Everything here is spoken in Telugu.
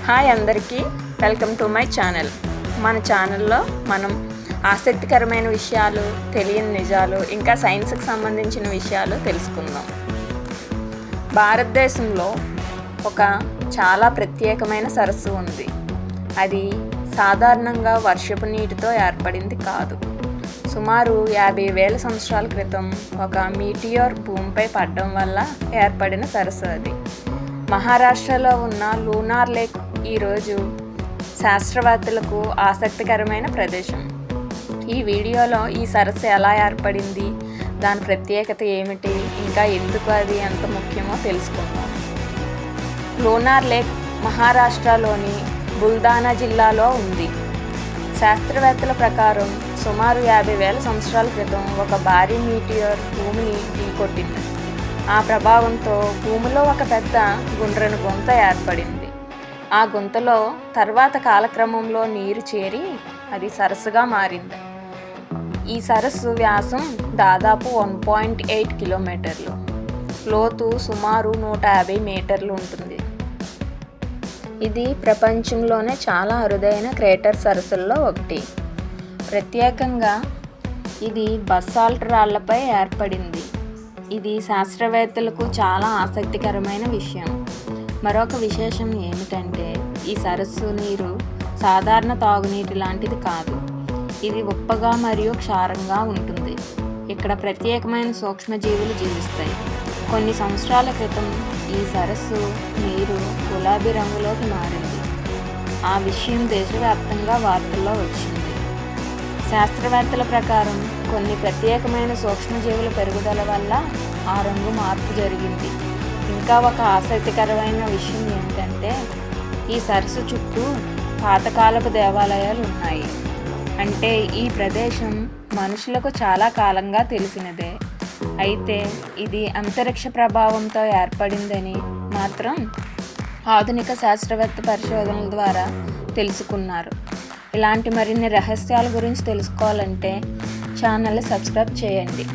హాయ్ అందరికీ, వెల్కమ్ టు మై ఛానల్. మన ఛానల్లో మనం ఆసక్తికరమైన విషయాలు, తెలియని నిజాలు, ఇంకా సైన్స్కి సంబంధించిన విషయాలు తెలుసుకుందాం. భారతదేశంలో ఒక చాలా ప్రత్యేకమైన సరస్సు ఉంది. అది సాధారణంగా వర్షపు నీటితో ఏర్పడింది కాదు. సుమారు 50,000 సంవత్సరాల క్రితం ఒక మీటియోర్ భూమిపై పడడం వల్ల ఏర్పడిన సరస్సు అది. మహారాష్ట్రలో ఉన్న లూనార్ లేక్ ఈరోజు శాస్త్రవేత్తలకు ఆసక్తికరమైన ప్రదేశం. ఈ వీడియోలో ఈ సరస్సు ఎలా ఏర్పడింది, దాని ప్రత్యేకత ఏమిటి, ఇంకా ఎందుకు అది ఎంత ముఖ్యమో తెలుసుకుందాం. లూనార్ లేక్ మహారాష్ట్రలోని బుల్దానా జిల్లాలో ఉంది. శాస్త్రవేత్తల ప్రకారం సుమారు 50,000 సంవత్సరాల క్రితం ఒక భారీ మీటియోర్ భూమిని ఢీకొట్టింది. ఆ ప్రభావంతో భూమిలో ఒక పెద్ద గుండ్రని గుంత ఏర్పడింది. ఆ గుంతలో తర్వాత కాలక్రమంలో నీరు చేరి అది సరస్సుగా మారింది. ఈ సరస్సు వ్యాసం దాదాపు 1.8 కిలోమీటర్లు, లోతు సుమారు 150 మీటర్లు ఉంటుంది. ఇది ప్రపంచంలోనే చాలా అరుదైన క్రేటర్ సరస్సుల్లో ఒకటి. ప్రత్యేకంగా ఇది బసాల్ట్ రాళ్లపై ఏర్పడింది. ఇది శాస్త్రవేత్తలకు చాలా ఆసక్తికరమైన విషయం. మరొక విశేషం ఏమిటంటే ఈ సరస్సు నీరు సాధారణ తాగునీటి లాంటిది కాదు. ఇది ఉప్పగా మరియు క్షారంగా ఉంటుంది. ఇక్కడ ప్రత్యేకమైన సూక్ష్మజీవులు జీవిస్తాయి. కొన్ని సంవత్సరాల క్రితం ఈ సరస్సు నీరు గులాబీ రంగులోకి మారింది. ఆ విషయం దేశవ్యాప్తంగా వార్తల్లో వచ్చింది. శాస్త్రవేత్తల ప్రకారం కొన్ని ప్రత్యేకమైన సూక్ష్మజీవుల పెరుగుదల వల్ల ఆ రంగు మార్పు జరిగింది. ఇంకా ఒక ఆసక్తికరమైన విషయం ఏమిటంటే ఈ సరస్సు చుట్టూ పాతకాలపు దేవాలయాలు ఉన్నాయి. అంటే ఈ ప్రదేశం మనుషులకు చాలా కాలంగా తెలిసినదే. అయితే ఇది అంతరిక్ష ప్రభావంతో ఏర్పడిందని మాత్రం ఆధునిక శాస్త్రవేత్త పరిశోధనల ద్వారా తెలుసుకున్నారు. ఇలాంటి మరిన్ని రహస్యాల గురించి తెలుసుకోవాలంటే ఛానల్ని సబ్స్క్రైబ్ చేయండి.